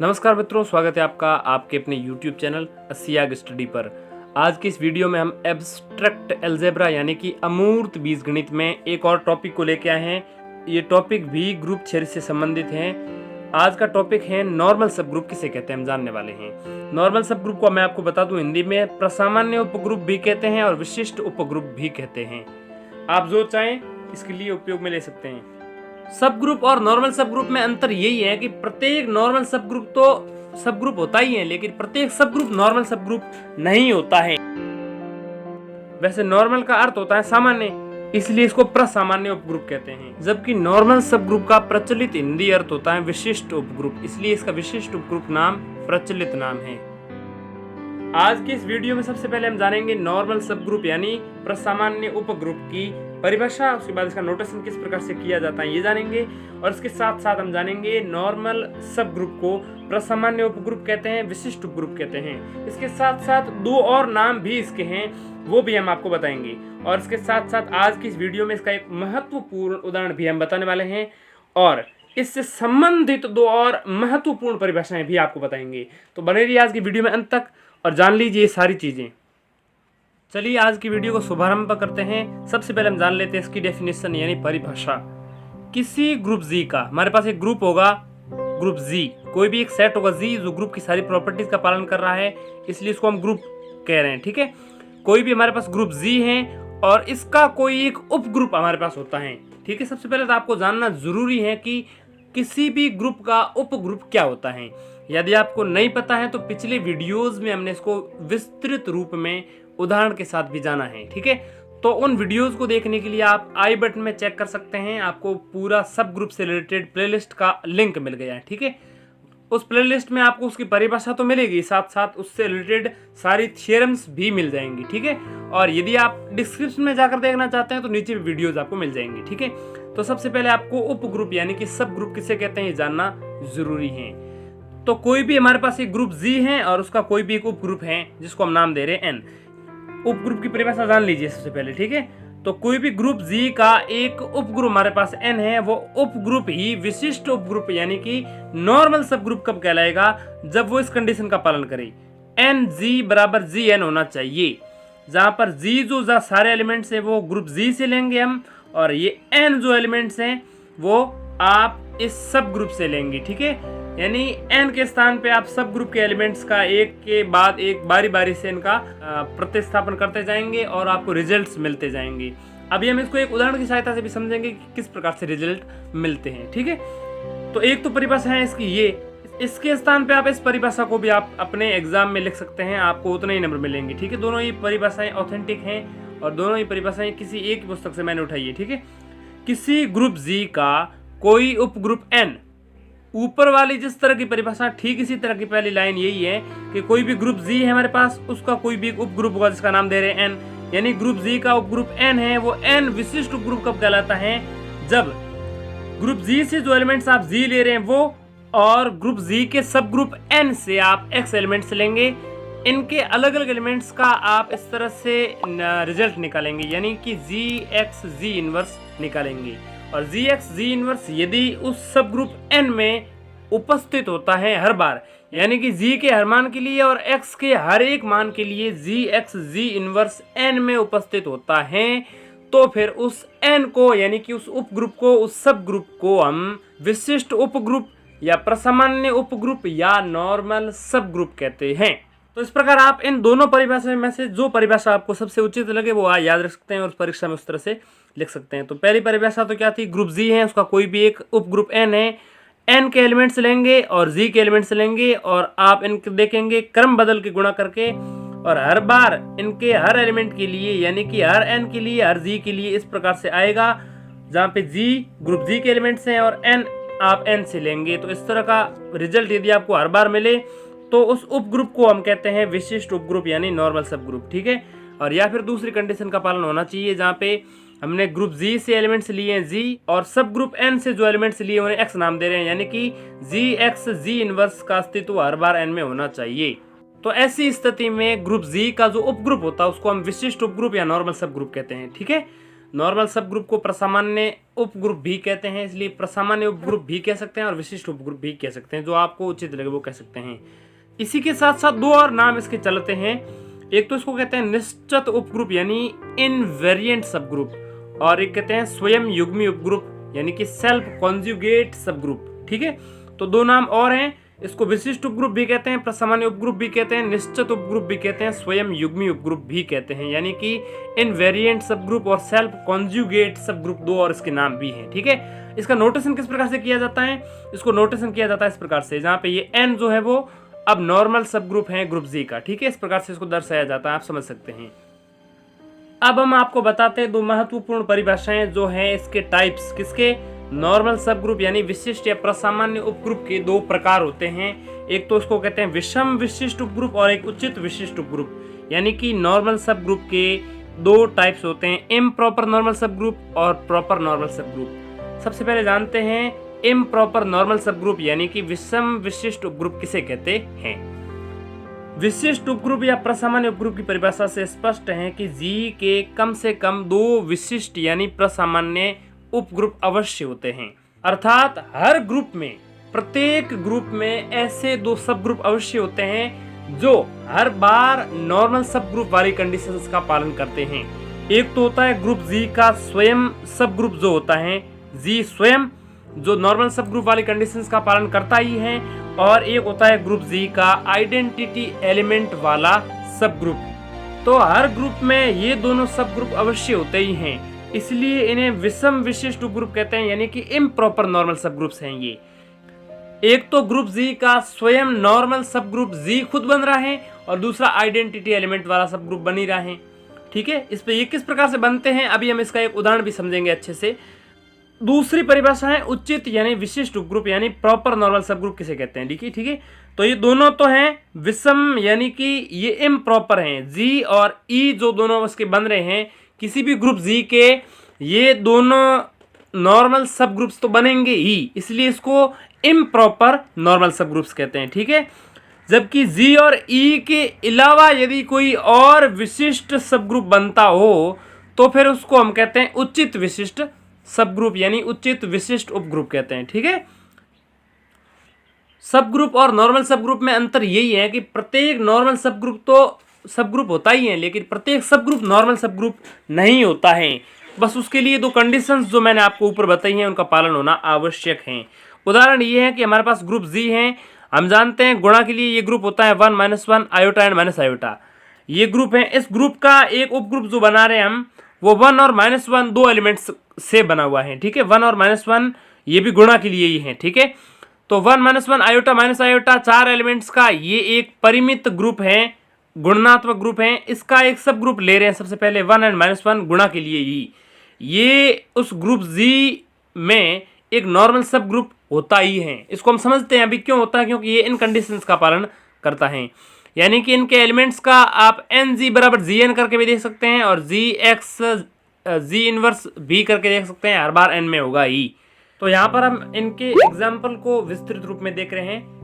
नमस्कार मित्रों, स्वागत है आपका आपके अपने YouTube चैनल अस्सियाग स्टडी पर। आज की इस वीडियो में हम एब्स्ट्रैक्ट अलजेब्रा यानी कि अमूर्त बीजगणित में एक और टॉपिक को लेके आए हैं। ये टॉपिक भी ग्रुप थ्योरी से संबंधित है। आज का टॉपिक है नॉर्मल सब ग्रुप किसे कहते हैं, हम जानने वाले हैं। नॉर्मल सब ग्रुप को मैं आपको बता दूं, हिंदी में प्रसामान्य उपग्रुप भी कहते हैं और विशिष्ट उपग्रुप भी कहते हैं। आप जो चाहें इसके लिए उपयोग में ले सकते हैं। सब ग्रुप और नॉर्मल सब ग्रुप में अंतर यही है कि प्रत्येक नॉर्मल सब ग्रुप तो सब ग्रुप होता ही है, लेकिन प्रत्येक सब ग्रुप नॉर्मल सब ग्रुप नहीं होता है। वैसे नॉर्मल का अर्थ होता है सामान्य, इसलिए इसको प्रसामान्य उपग्रुप कहते हैं, जबकि नॉर्मल सब ग्रुप का प्रचलित हिंदी अर्थ होता है विशिष्ट उपग्रुप, इसलिए इसका विशिष्ट उपग्रुप नाम प्रचलित नाम है। आज की इस वीडियो में सबसे पहले हम जानेंगे नॉर्मल सब ग्रुप यानी प्रसामान्य उपग्रुप की परिभाषा, उसके बाद इसका नोटेशन किस प्रकार से किया जाता है ये जानेंगे, और इसके साथ साथ हम जानेंगे नॉर्मल सब ग्रुप को प्रसामान्य उपग्रुप कहते हैं, विशिष्ट उपग्रुप कहते हैं। इसके साथ साथ दो और नाम भी इसके हैं, वो भी हम आपको बताएंगे, और इसके साथ साथ आज की इस वीडियो में इसका एक महत्वपूर्ण उदाहरण भी हम बताने वाले हैं, और इससे संबंधित दो और महत्वपूर्ण परिभाषाएं भी आपको बताएंगे। तो बने रहिए आज की वीडियो में अंत तक और जान लीजिए ये सारी चीजें। चलिए आज की वीडियो को शुभारंभ करते हैं। सबसे पहले हम जान लेते हैं इसकी डेफिनेशन यानी परिभाषा। किसी ग्रुप जी का, हमारे पास एक ग्रुप होगा ग्रुप जी, कोई भी एक सेट होगा जी जो ग्रुप की सारी प्रॉपर्टीज का पालन कर रहा है, इसलिए इसको हम ग्रुप कह रहे हैं। ठीक है, कोई भी हमारे पास ग्रुप जी है और इसका कोई एक उप ग्रुप हमारे पास होता है। ठीक है, सबसे पहले तो आपको जानना जरूरी है कि किसी भी ग्रुप का उप ग्रुप क्या होता है। यदि आपको नहीं पता है तो पिछले वीडियोस में हमने इसको विस्तृत रूप में उदाहरण के साथ भी जाना है। ठीक है, तो उन वीडियोस को देखने के लिए आप आई बटन में चेक कर सकते हैं, आपको पूरा सब ग्रुप से रिलेटेड प्लेलिस्ट का लिंक मिल गया है। ठीक है, उस प्लेलिस्ट में आपको उसकी परिभाषा तो मिलेगी, साथ साथ उससे रिलेटेड सारी थ्योरम्स भी मिल जाएंगी। ठीक है, और यदि आप डिस्क्रिप्शन में जाकर देखना चाहते हैं तो नीचे वीडियोज आपको मिल जाएंगी। ठीक है, तो सबसे पहले आपको उप ग्रुप यानी कि सब ग्रुप किसे कहते हैं ये जानना जरूरी है। तो कोई भी हमारे पास एक ग्रुप जी है और उसका कोई भी एक उप ग्रुप है जिसको हम नाम दे रहे हैं एन। उप ग्रुप की परिभाषा जान लीजिए सबसे पहले। ठीक है, तो कोई भी ग्रुप जी का एक उप ग्रुप हमारे पास एन है, वो उप ग्रुप ही विशिष्ट उप ग्रुप यानी कि नॉर्मल सब ग्रुप कब कहलाएगा, जब वो इस कंडीशन का पालन करे, एन जी बराबर जी एन होना चाहिए, जहां पर जी जो सारे एलिमेंट्स है वो ग्रुप जी से लेंगे हम, और ये एन जो एलिमेंट्स हैं वो आप इस सब ग्रुप से लेंगे। ठीक है, यानी एन के स्थान पे आप सब ग्रुप के एलिमेंट्स का एक के बाद एक बारी बारी से इनका प्रतिस्थापन करते जाएंगे और आपको रिजल्ट्स मिलते जाएंगे। अभी हम इसको एक उदाहरण की सहायता से भी समझेंगे कि किस प्रकार से रिजल्ट मिलते हैं। ठीक है, तो एक तो परिभाषा है इसकी ये, इसके स्थान पे आप इस परिभाषा को भी आप अपने एग्जाम में लिख सकते हैं, आपको उतने ही नंबर मिलेंगे। ठीक है, दोनों ही परिभाषाएं ऑथेंटिक हैं और दोनों ही परिभाषाएं किसी एक पुस्तक से मैंने उठाई है। ठीक है, किसी ग्रुप जी का कोई उप ग्रुप एन, ऊपर वाली जिस तरह की परिभाषा ठीक इसी तरह की पहली लाइन यही है कि कोई भी ग्रुप जी है हमारे पास, उसका कोई भी उप ग्रुप होगा जिसका नाम दे रहे हैं एन, यानी ग्रुप जी का उप ग्रुप एन है, वो एन विशिष्ट उप ग्रुप कब कहलाता है, जब ग्रुप जी से जो एलिमेंट्स आप जी ले रहे हैं वो और ग्रुप जी के सब ग्रुप एन से आप एक्स एलिमेंट्स लेंगे, इनके अलग अलग एलिमेंट्स का आप इस तरह से रिजल्ट निकालेंगे, यानी कि जी एक्स जी इनवर्स निकालेंगे। और जी एक्स जी इनवर्स यदि उस सब ग्रुप एन में उपस्थित होता है हर बार, यानी कि जी के हर मान के लिए और एक्स के हर एक मान के लिए जी एक्स जी इनवर्स एन में उपस्थित होता है, तो फिर उस एन को यानी कि उस उप ग्रुप को, उस सब ग्रुप को हम विशिष्ट उप ग्रुप या प्रसामान्य उप ग्रुप या नॉर्मल सब ग्रुप कहते हैं। तो इस प्रकार आप इन दोनों परिभाषा में से जो परिभाषा आपको सबसे उचित लगे वो याद रख सकते हैं और परीक्षा में उस तरह से लिख सकते हैं। तो पहली परिभाषा तो क्या थी, ग्रुप जी है, उसका कोई भी एक उप ग्रुप एन है, एन के एलिमेंट्स लेंगे और जी के एलिमेंट्स लेंगे और आप इनके देखेंगे क्रम बदल के गुणा करके, और हर बार इनके हर एलिमेंट के लिए यानी कि हर एन के लिए हर जी के लिए इस प्रकार से आएगा, जहाँ पे जी ग्रुप जी के एलिमेंट्स हैं और एन आप एन से लेंगे। तो इस तरह का रिजल्ट यदि आपको हर बार मिले तो उस उप ग्रुप को हम कहते हैं विशिष्ट उप ग्रुप यानी नॉर्मल सब ग्रुप। ठीक है, और या फिर दूसरी कंडीशन का पालन होना चाहिए जहाँ पे हमने ग्रुप जी से एलिमेंट्स लिए हैं जी और सब ग्रुप एन से जो एलिमेंट्स लिए उन्हें एक्स नाम दे रहे हैं, यानी कि जी एक्स जी इनवर्स का अस्तित्व हर बार एन में होना चाहिए। तो ऐसी स्थिति में ग्रुप जी का जो उप ग्रुप होता है उसको हम विशिष्ट उप ग्रुप या नॉर्मल सब ग्रुप कहते हैं। ठीक है, नॉर्मल सब ग्रुप को प्रसामान्य उप ग्रुप भी कहते हैं, इसलिए प्रसामान्य उप ग्रुप भी कह सकते हैं और विशिष्ट उप ग्रुप भी कह सकते हैं, जो आपको उचित लगे वो कह सकते हैं। इसी के साथ साथ दो और नाम इसके चलते हैं। एक तो इसको कहते हैं निश्चित उपग्रुप यानी इनवेरिएंट सब ग्रुप, और एक कहते हैं स्वयं युग्मी उपग्रुप यानी कि सेल्फ कॉन्जुगेट सब ग्रुप। ठीक है, तो दो नाम और हैं। इसको विशिष्ट उपग्रुप भी कहते हैं, प्रसामान्य उपग्रुप भी कहते हैं, निश्चित उपग्रुप भी कहते हैं, स्वयं युग्मी उपग्रुप भी कहते हैं, यानी कि इनवेरिएंट सब ग्रुप और सेल्फ कॉन्जुगेट सब ग्रुप, दो और इसके नाम भी हैं। ठीक है, इसका नोटेशन किस प्रकार से किया जाता है? इसको नोटेशन किया जाता है इस प्रकार से, जहाँ पे ये एन जो है वो अब नॉर्मल सब ग्रुप है ग्रुप जी का। ठीक है, इस प्रकार से इसको दर्शाया जाता है, आप समझ सकते हैं। अब हम आपको बताते हैं दो महत्वपूर्ण परिभाषाएं जो हैं इसके टाइप्स, किसके? नॉर्मल सब ग्रुप यानी विशिष्ट या प्रसामान्य उपग्रुप के दो प्रकार होते हैं। एक तो उसको कहते हैं विषम विशिष्ट उपग्रुप और एक उचित विशिष्ट उपग्रुप, यानी कि नॉर्मल सब ग्रुप के दो टाइप्स होते हैं, इम्प्रॉपर नॉर्मल सब ग्रुप और प्रॉपर नॉर्मल सब ग्रुप। सबसे पहले जानते हैं इम्प्रॉपर नॉर्मल सब ग्रुप यानी कि विषम विशिष्ट उपग्रुप किसे कहते हैं। विशिष्ट उपग्रुप या प्रसामान्य उपग्रुप की परिभाषा से स्पष्ट है कि जी के कम से कम दो विशिष्ट यानी प्रसामान्य उपग्रुप अवश्य होते हैं, अर्थात हर ग्रुप में, प्रत्येक ग्रुप में ऐसे दो सब ग्रुप अवश्य होते हैं जो हर बार नॉर्मल सब ग्रुप वाली कंडीशंस का पालन करते हैं। एक तो होता है ग्रुप जी का स्वयं सब ग्रुप जो होता है, जी स्वयं जो नॉर्मल सब ग्रुप वाली कंडीशंस का पालन करता ही है, और एक होता है ग्रुप जी का आइडेंटिटी एलिमेंट वाला सब ग्रुप। तो हर ग्रुप में ये दोनों सब ग्रुप अवश्य होते ही हैं, इसलिए इन्हें विषम विशिष्ट उपग्रुप कहते हैं, यानी कि इम्प्रॉपर नॉर्मल सब ग्रुप्स हैं ये। एक तो ग्रुप जी का स्वयं नॉर्मल सब ग्रुप जी खुद बन रहा है, और दूसरा आइडेंटिटी एलिमेंट वाला सब ग्रुप बन ही रहा है। ठीक है, इस पे ये किस प्रकार से बनते हैं अभी हम इसका एक उदाहरण भी समझेंगे अच्छे से। दूसरी परिभाषा है उचित यानी विशिष्ट उपग्रुप यानी प्रॉपर नॉर्मल सब ग्रुप किसे कहते हैं। ठीक है, तो ये दोनों तो हैं विषम यानी कि ये इम्प्रॉपर हैं, जी और ई जो दोनों उसके बन रहे हैं किसी भी ग्रुप जी के, ये दोनों नॉर्मल सब ग्रुप्स तो बनेंगे ही, इसलिए इसको इम्प्रॉपर नॉर्मल सब ग्रुप्स कहते हैं। ठीक है, जबकि जी और ई के अलावा यदि कोई और विशिष्ट सब ग्रुप बनता हो तो फिर उसको हम कहते हैं उचित विशिष्ट सब ग्रुप यानी उचित विशिष्ट उपग्रुप कहते हैं। ठीक है, सब ग्रुप और नॉर्मल सब ग्रुप में अंतर यही है कि प्रत्येक नॉर्मल सब ग्रुप तो सब ग्रुप होता ही है, लेकिन प्रत्येक सब ग्रुप नॉर्मल सब ग्रुप नहीं होता है। बस उसके लिए दो कंडीशंस जो मैंने आपको ऊपर बताई हैं उनका पालन होना आवश्यक है। उदाहरण ये है कि हमारे पास ग्रुप जी है, हम जानते हैं गुणा के लिए ये ग्रुप होता है 1 - 1 आयोटा एंड माइनस आयोटा, ये ग्रुप है। इस ग्रुप का एक उपग्रुप जो बना रहे हैं हम, वो 1 और -1 दो एलिमेंट्स से बना हुआ है। ठीक है, 1 और -1 ये भी गुणा के लिए ही है। ठीक है, तो 1 - 1 आयोटा माइनस आयोटा चार एलिमेंट्स का ये एक परिमित ग्रुप है, गुणात्मक ग्रुप है। इसका एक सब ग्रुप ले रहे हैं सबसे पहले 1 और -1 गुणा के लिए ही, ये उस ग्रुप जी में एक नॉर्मल सब ग्रुप होता ही है। इसको हम समझते हैं अभी क्यों होता है, क्योंकि ये इन कंडीशंस का पालन करता है, यानी कि इनके एलिमेंट्स का आप एन जी बराबर जी एन करके भी देख सकते हैं और जी एक्स जी इनवर्स भी करके देख सकते हैं, हर बार एन में होगा ही। तो यहाँ पर हम इनके एग्जाम्पल को विस्तृत रूप में देख रहे हैं।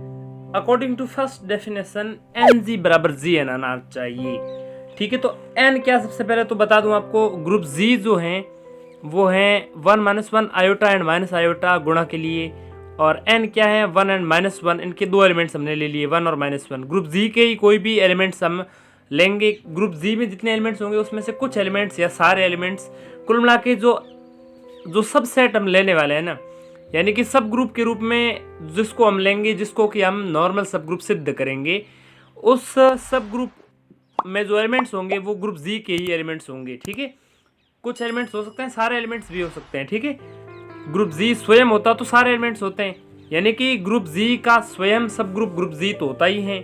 According to first definition N G बराबर जी एन आना चाहिए। ठीक है, तो एन क्या, सबसे पहले तो बता दूं आपको, ग्रुप जी जो हैं वो हैं 1 - 1 आयोटा एंड माइनस आयोटा गुणा के लिए, और एन क्या है 1 एंड -1, इनके दो एलिमेंट्स हमने ले लिए 1 और -1। ग्रुप जी के ही कोई भी एलिमेंट्स हम लेंगे, ग्रुप जी में जितने एलिमेंट्स होंगे उसमें से कुछ एलिमेंट्स या सारे एलिमेंट्स कुल मिला के जो सब सेट हम लेने वाले हैं ना, यानी कि सब ग्रुप के रूप में जिसको हम लेंगे, जिसको कि हम नॉर्मल सब ग्रुप सिद्ध करेंगे, उस सब ग्रुप में जो एलिमेंट्स होंगे वो ग्रुप जी के ही एलिमेंट्स होंगे। ठीक है, कुछ एलिमेंट्स हो सकते हैं, सारे एलिमेंट्स भी हो सकते हैं। ठीक है, ग्रुप जी स्वयं होता तो सारे एलिमेंट्स होते हैं, यानी कि ग्रुप जी का स्वयं सब ग्रुप जी तो होता ही है।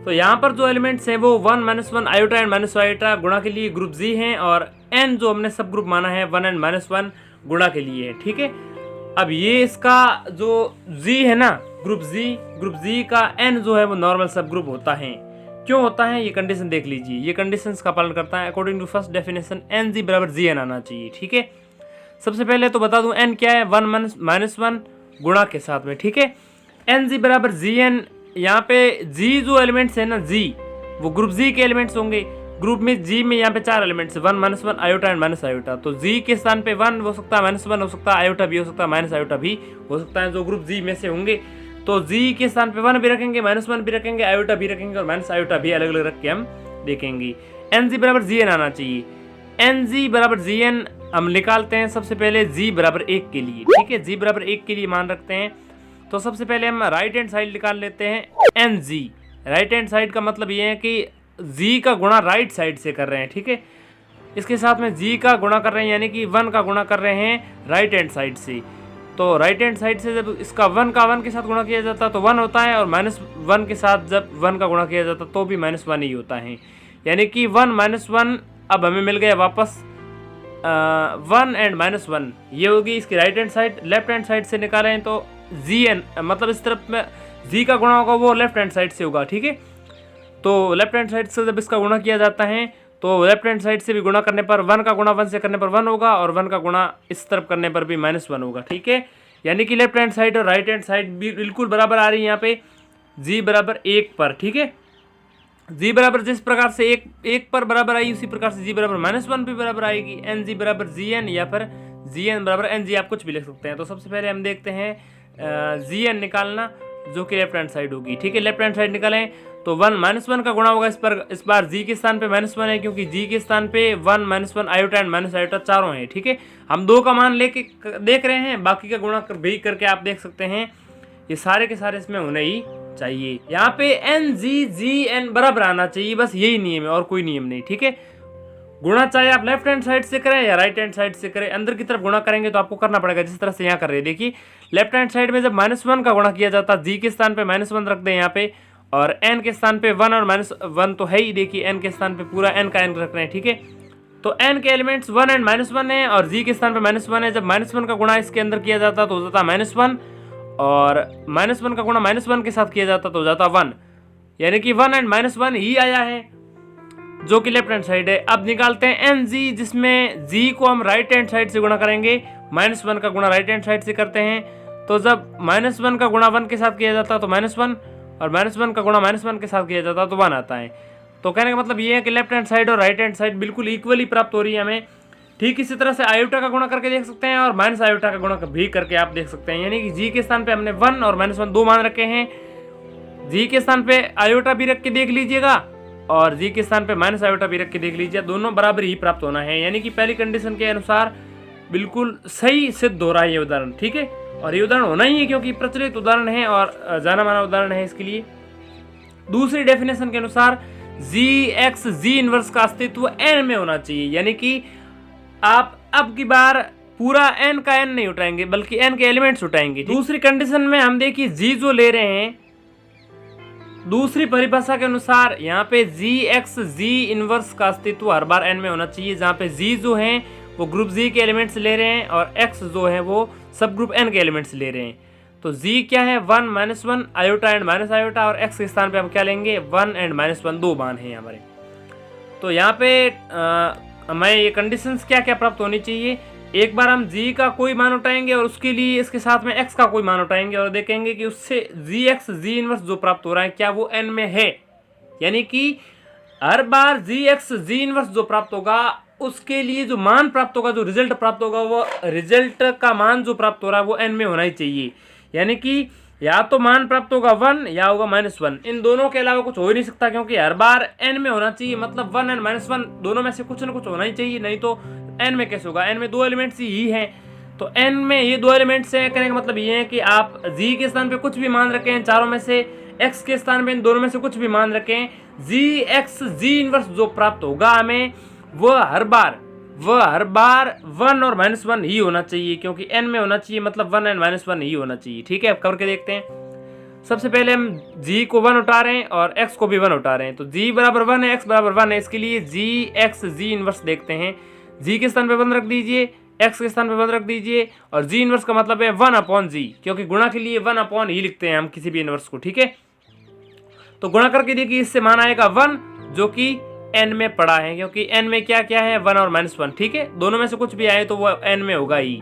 तो यहाँ पर जो एलिमेंट्स हैं वो 1 - 1 आयोटा एंड माइनस आयोटा गुणा के लिए ग्रुप जी हैं, और एन जो हमने सब ग्रुप माना है 1 एंड -1 गुणा के लिए है। ठीक है, अब ये इसका जो जी है ना, ग्रुप जी का एन जो है वो नॉर्मल सब ग्रुप होता है। क्यों होता है ये कंडीशन देख लीजिए, ये कंडीशंस का पालन करता है। According to first definition N G बराबर जी एन आना चाहिए। ठीक है, सबसे पहले तो बता दूं एन क्या है 1 - 1 गुणा के साथ में। ठीक है, एन जी बराबर जी एन, यहाँ पे जी जो एलिमेंट्स है ना, जी वो ग्रुप जी के एलिमेंट्स होंगे, ग्रुप में जी में यहाँ पे 4 elements 1 -1 iota and minus iota. तो जी के स्थान पे 1 हो सकता है, -1 हो सकता है, आयोटा भी हो सकता है, माइनस आयोटा भी हो सकता है, जो ग्रुप जी में से होंगे। तो जी के स्थान पे 1 भी रखेंगे, -1 भी रखेंगे, आयोटा भी रखेंगे और माइनस आयोटा भी अलग अलग रख के हम देखेंगे। एन जी बराबर जी एन आना चाहिए। एन जी बराबर जी एन हम निकालते हैं सबसे पहले जी बराबर 1 के लिए, ठीक है। जी बराबर 1 के लिए मान रखते हैं। तो सबसे पहले हम राइट हैंड साइड निकाल लेते हैं N G. Right hand side का मतलब ये है कि जी का गुणा राइट साइड से कर रहे हैं, ठीक है। इसके साथ में जी का गुणा कर रहे हैं, यानी कि 1 का गुणा कर रहे हैं राइट हैंड साइड से। तो राइट हैंड साइड से जब इसका 1 का 1 के साथ गुणा किया जाता है तो 1 होता है, और -1 के साथ जब 1 का गुणा किया जाता है तो भी -1 ही होता है, यानी कि 1 -1 अब हमें मिल गया वापस 1 एंड -1। ये होगी इसकी right hand side. Left hand side से निकालें हैं तो जी एन, मतलब इस तरफ में जी का गुणा होगा वो लेफ्ट हैंड साइड से होगा, ठीक है। तो लेफ्ट हैंड साइड से जब इसका गुणा किया जाता है तो लेफ्ट हैंड साइड से भी गुणा करने पर 1 का गुणा 1 से करने पर 1 होगा, और 1 का गुणा इस तरफ करने पर भी -1 होगा, ठीक है। यानी कि लेफ्ट हैंड साइड और राइट हैंड साइड भी बिल्कुल बराबर आ रही है यहाँ पे जी बराबर 1 पर, ठीक है। जी बराबर जिस प्रकार से एक पर बराबर आई उसी प्रकार से जी बराबर -1 भी बराबर आएगी। एन जी बराबर जी एन या फिर जी एन बराबर एन जी, आप कुछ भी लिख सकते हैं। तो सबसे पहले हम देखते हैं जी एन निकालना, जो कि लेफ्ट हैंड साइड होगी, ठीक है। लेफ्ट हैंड साइड निकालें तो 1 -1 का गुणा होगा इस बार जी के स्थान पे -1 है, क्योंकि जी के स्थान पे 1 -1 आयोटा एंड माइनस आयोटा चारों हैं, ठीक है। हम 2 का मान लेके देख रहे हैं, बाकी का गुणा भी करके आप देख सकते हैं। ये सारे के सारे इसमें होने ही चाहिए। यहाँ पे एन जी जी एन बराबर आना चाहिए, बस यही नियम है और कोई नियम नहीं, ठीक है। गुणा चाहे आप लेफ्ट हैंड साइड से करें या राइट हैंड साइड से करें, अंदर की तरफ गुणा करेंगे तो आपको करना पड़ेगा जिस तरह से यहाँ कर रहे हैं। देखिए लेफ्ट हैंड साइड में जब -1 का गुणा किया जाता है, जी के स्थान पे -1 रख दें यहाँ पे, और एन के स्थान पे 1 और -1 तो है ही। देखिए एन के स्थान पे पूरा एन का एन रख रहे हैं, ठीक है। तो एन के एलिमेंट्स 1 एंड -1 है, और जी के स्थान पे -1 है। जब -1 का गुणा इसके अंदर किया जाता तो हो जाता -1, और -1 का गुणा -1 के साथ किया जाता तो हो जाता 1, यानी कि 1 एंड -1 ही आया है, जो कि लेफ्ट हैंड साइड है। अब निकालते हैं एन जी, जिसमें जी को हम राइट हैंड साइड से गुणा करेंगे। -1 का गुणा राइट हैंड साइड से करते हैं, तो जब -1 का गुणा 1 के साथ किया जाता तो -1, और -1 का गुणा -1 के साथ किया जाता तो 1 आता है। तो कहने का मतलब ये है कि लेफ्ट हैंड साइड और राइट हैंड साइड बिल्कुल इक्वली प्राप्त हो रही है हमें। ठीक इसी तरह से आयोटा का गुणा करके देख सकते हैं, और माइनस आयोटा का गुणा भी करके आप देख सकते हैं। यानी कि जी के स्थान पे हमने 1 और -1 दो मान रखे हैं। जी के स्थान पे आयोटा भी रख के देख लीजिएगा, और जी के स्थान पे माइनस आयोटा भी रख के देख लीजिए, दोनों बराबर ही प्राप्त होना है। यानी कि पहली कंडीशन के अनुसार बिल्कुल सही सिद्ध हो रहा है ये उदाहरण, ठीक है। और ये उदाहरण होना ही है क्योंकि प्रचलित उदाहरण है और जाना माना उदाहरण है इसके लिए। दूसरी डेफिनेशन के अनुसार जी एक्स जी इनवर्स का अस्तित्व एन में होना चाहिए, यानी कि आप अब की बार पूरा एन का एन नहीं उठाएंगे बल्कि एन के एलिमेंट्स उठाएंगे। दूसरी कंडीशन में हम देखिए जी जो ले रहे हैं, दूसरी परिभाषा के अनुसार यहाँ पे जी एक्स जी इनवर्स का अस्तित्व हर बार एन में होना चाहिए, जहाँ पे जी जो है वो ग्रुप जी के एलिमेंट्स ले रहे हैं और एक्स जो है वो सब ग्रुप एन के एलिमेंट्स ले रहे हैं। तो जी क्या है 1 -1 आयोटा एंड माइनस आयोटा, और एक्स के स्थान पे हम क्या लेंगे 1 एंड -1 दो मान हैं हमारे। तो यहाँ पे हमें ये कंडीशंस क्या क्या प्राप्त होनी चाहिए। एक बार हम जी का कोई मान उठाएंगे और उसके लिए इसके साथ में एक्स का कोई मान उठाएंगे और देखेंगे कि उससे जी एक्स जी इनवर्स जो प्राप्त हो रहा है क्या वो एन में है। यानी कि हर बार जी एक्स जी इनवर्स जो प्राप्त होगा उसके लिए जो मान प्राप्त होगा, जो रिजल्ट प्राप्त होगा, वो रिजल्ट का मान जो प्राप्त हो रहा है वो एन में होना ही चाहिए। यानी कि या तो मान प्राप्त होगा 1 या होगा -1, इन दोनों के अलावा कुछ हो ही नहीं सकता, क्योंकि हर बार n में होना चाहिए। मतलब 1 एंड -1 दोनों में से कुछ ना कुछ होना ही चाहिए, नहीं तो n में कैसे होगा। n में दो एलिमेंट्स ही हैं, तो n में ये दो एलिमेंट्स हैं। कहने का मतलब ये है कि आप g के स्थान पे कुछ भी मान रखें चारों में से, x के स्थान पे इन दोनों में से कुछ भी मान रखें, जी एक्स जी इनवर्स जो प्राप्त होगा हमें वो हर बार 1 और -1 ही होना चाहिए, क्योंकि n में होना चाहिए, मतलब 1 एंड -1 ही होना चाहिए। ठीक है, अब करके देखते हैं। सबसे पहले हम g को 1 उठा रहे हैं और x को भी 1 उठा रहे हैं। तो g बराबर 1 है, x बराबर 1 है, इसके लिए जी एक्स जी इनवर्स देखते हैं। g के स्थान पे 1 रख दीजिए, x के स्थान पे 1 रख दीजिए, और जी इनवर्स का मतलब है 1/g, क्योंकि गुणा के लिए 1 ही लिखते हैं हम किसी भी इनवर्स को। ठीक है, तो गुणा करके देखिए, इससे मान आएगा 1, जो कि n में पड़ा है, क्योंकि n में क्या क्या है 1 और -1। ठीक है, दोनों में से कुछ भी आए तो वो n में होगा ही।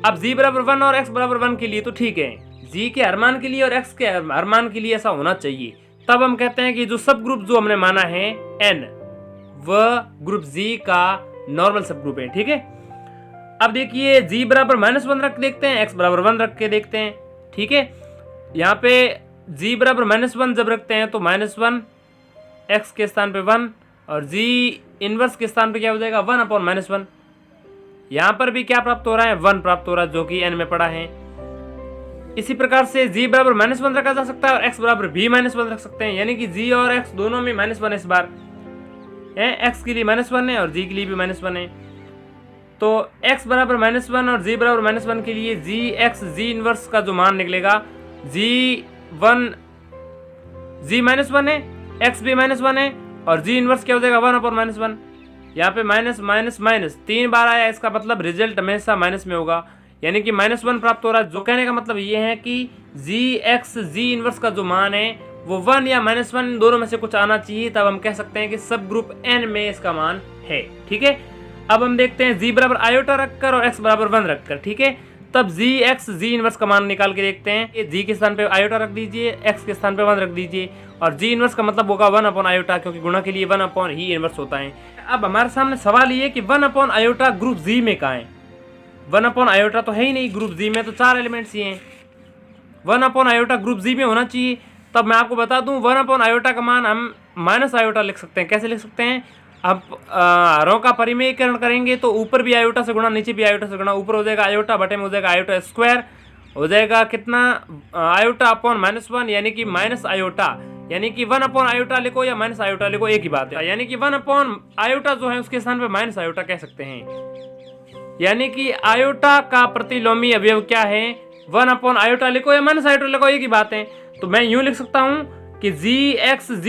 अब g बराबर 1 और x बराबर 1 के लिए तो ठीक है, g के हर मान के लिए और x के हर मान के लिए ऐसा होना चाहिए। तब हम कहते हैं कि जो सब ग्रुप जो हमने माना है n, वह ग्रुप जी का नॉर्मल सब ग्रुप है। ठीक है, अब देखिए जी बराबर -1 रख के देखते हैं, एक्स बराबर 1 रख के देखते हैं। ठीक है, यहाँ पे जी बराबर -1 जब रखते हैं तो -1 एक्स के स्थान पे 1 और जी इनवर्स के स्थान पे क्या हो जाएगा 1/-1। यहाँ पर भी क्या प्राप्त हो रहा है 1 प्राप्त हो रहा है, जो कि n में पड़ा है। इसी प्रकार से g बराबर -1 रखा जा सकता है और x बराबर भी -1 रख सकते हैं, यानी कि g और x दोनों में -1 इस बार है, x के लिए -1 है और g के लिए भी -1 है। तो x बराबर -1 और g बराबर -1 के लिए g इनवर्स का जो मान निकलेगा g -1 है, x भी -1 है और g इनवर्स क्या हो जाएगा 1/-1। यहाँ पे माइनस माइनस माइनस 3 बार आया, इसका मतलब रिजल्ट हमेशा माइनस में होगा, यानी कि -1 प्राप्त हो रहा है। जो कहने का मतलब ये है कि जी इनवर्स का जो मान है वो 1 या -1 दोनों में से कुछ आना चाहिए, तब हम कह सकते हैं कि सब ग्रुप n में इसका मान है। ठीक है, अब हम देखते हैं जी बराबर आयोटा रखकर और x बराबर 1 रखकर। ठीक है, तब जी इनवर्स का मान निकाल के देखते हैं। जी के स्थान पे आयोटा रख दीजिए, x के स्थान पे 1 रख दीजिए और जी इनवर्स का मतलब होगा 1/आयोटा, क्योंकि गुणा के लिए 1 ही इनवर्स होता है। अब हमारे सामने सवाल ये कि 1/आयोटा ग्रुप जी में कहाँ है। 1/आयोटा तो है ही नहीं, ग्रुप जी में तो 4 एलिमेंट्स ही हैं। 1/आयोटा ग्रुप जी में होना चाहिए। तब मैं आपको बता दूं 1/आयोटा का मान हम -आयोटा लिख सकते हैं। कैसे लिख सकते हैं, अब हरों का परिमेयीकरण करेंगे तो ऊपर भी आयोटा से गुणा, नीचे भी आयोटा से गुणा, ऊपर हो जाएगा आयोटा, बटे में हो जाएगा आयोटा स्क्वायर, हो जाएगा कितना आयोटा/-1 यानी कि -आयोटा, यानी कि 1/आयोटा लिखो या -आयोटा लिखो एक ही बात है, यानी कि 1/आयोटा जो है उसके स्थान पे -आयोटा कह सकते हैं। यानी कि आयोटा का प्रतिलोमी अवयव क्या है, 1/आयोटा लिखो या -आयोटा लिखो एक ही बात है। तो मैं यूं लिख सकता हूं कि जी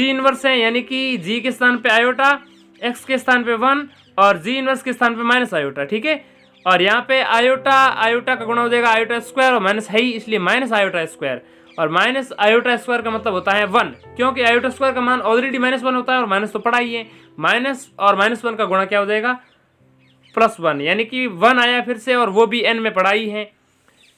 इनवर्स है, यानी कि जी के स्थान पे आयोटा, x के स्थान पे 1 और जी इनवर्स के स्थान पे -आयोटा। ठीक है, और यहाँ पे आयोटा का गुणा हो जाएगा आयोटा स्क्वायर और माइनस है ही, इसलिए -आयोटा स्क्वायर, और -आयोटा स्क्वायर का मतलब होता है 1, क्योंकि आयोटा स्क्वायर का मान ऑलरेडी -1 होता है और माइनस तो पड़ा ही है। माइनस और -1 का गुणा क्या हो जाएगा +1, यानी कि 1 आया फिर से, और वो भी n में पड़ा ही है,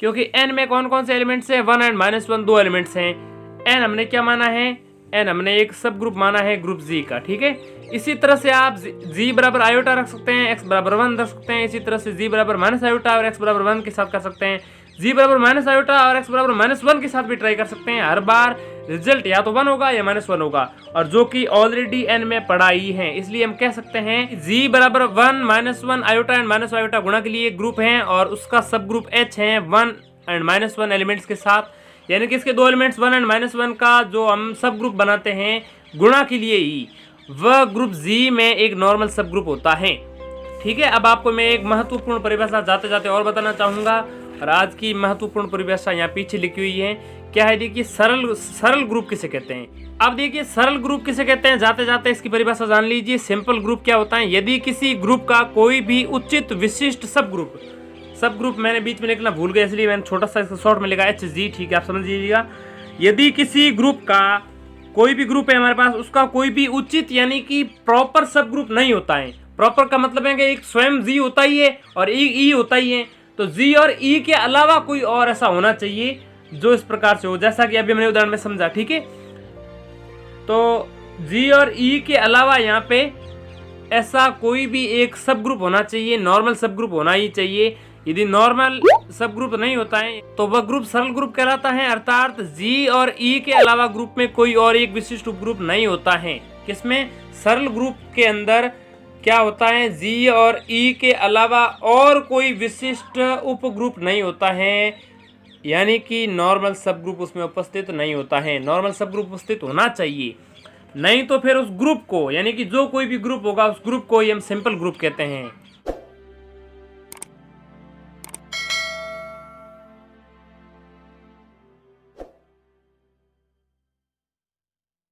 क्योंकि n में कौन कौन से एलिमेंट्स हैं 1 और -1 दो एलिमेंट्स हैं। n हमने क्या माना है, n हमने एक सब ग्रुप माना है ग्रुप जी का। ठीक है, इसी तरह से आप g बराबर आयोटा रख सकते हैं, x बराबर 1 रख सकते हैं। इसी तरह से g बराबर -आयोटा और x बराबर 1 के साथ कर सकते हैं, g बराबर -आयोटा और x बराबर -1 के साथ भी ट्राई कर सकते हैं। हर बार रिजल्ट या तो 1 होगा या -1 होगा, और जो कि ऑलरेडी n में पड़ा ही है, इसलिए हम कह सकते हैं g बराबर 1 -1 आयोटा एंड -आयोटा गुणा के लिए एक ग्रुप है और उसका सब ग्रुप h है 1 एंड -1 एलिमेंट्स के साथ, यानी कि इसके दो एलिमेंट्स 1 एंड -1 का जो हम सब ग्रुप बनाते हैं गुणा के लिए ही, वह ग्रुप जी में एक नॉर्मल सब ग्रुप होता है। ठीक है, अब आपको मैं एक महत्वपूर्ण परिभाषा जाते जाते और बताना चाहूंगा, और आज की महत्वपूर्ण परिभाषा यहाँ पीछे लिखी हुई है। क्या है, देखिए सरल ग्रुप किसे कहते हैं। अब देखिए सरल ग्रुप किसे कहते हैं, जाते जाते इसकी परिभाषा जान लीजिए। सिंपल ग्रुप क्या होता है, यदि किसी ग्रुप का कोई भी उचित विशिष्ट सब ग्रुप मैंने बीच में लिखना भूल गया, इसलिए मैंने छोटा सा इसको शॉर्ट में लिखा HG। ठीक है, आप समझ लीजिएगा। यदि किसी ग्रुप का कोई भी ग्रुप है हमारे पास, उसका कोई भी उचित यानी कि प्रॉपर सब ग्रुप नहीं होता है। प्रॉपर का मतलब है कि एक स्वयं जी होता ही है और ई होता ही है, तो जी और ई के अलावा कोई और ऐसा होना चाहिए जो इस प्रकार से हो, जैसा कि अभी मैंने उदाहरण में समझा। ठीक है, तो जी और ई के अलावा यहाँ पे ऐसा कोई भी एक सब ग्रुप होना चाहिए, नॉर्मल सब ग्रुप होना ही चाहिए। यदि नॉर्मल सब ग्रुप नहीं होता है तो वह ग्रुप सरल ग्रुप कहलाता है, अर्थात जी और ई के अलावा ग्रुप में कोई और एक विशिष्ट उपग्रुप नहीं होता है। किसमें, सरल ग्रुप के अंदर क्या होता है, जी और ई के अलावा और कोई विशिष्ट उपग्रुप नहीं होता है, यानी कि नॉर्मल सब ग्रुप उसमें उपस्थित नहीं होता है। नॉर्मल सब ग्रुप उपस्थित होना चाहिए, नहीं तो फिर उस ग्रुप को, यानी कि जो कोई भी ग्रुप होगा उस ग्रुप को ही हम सिंपल ग्रुप कहते हैं।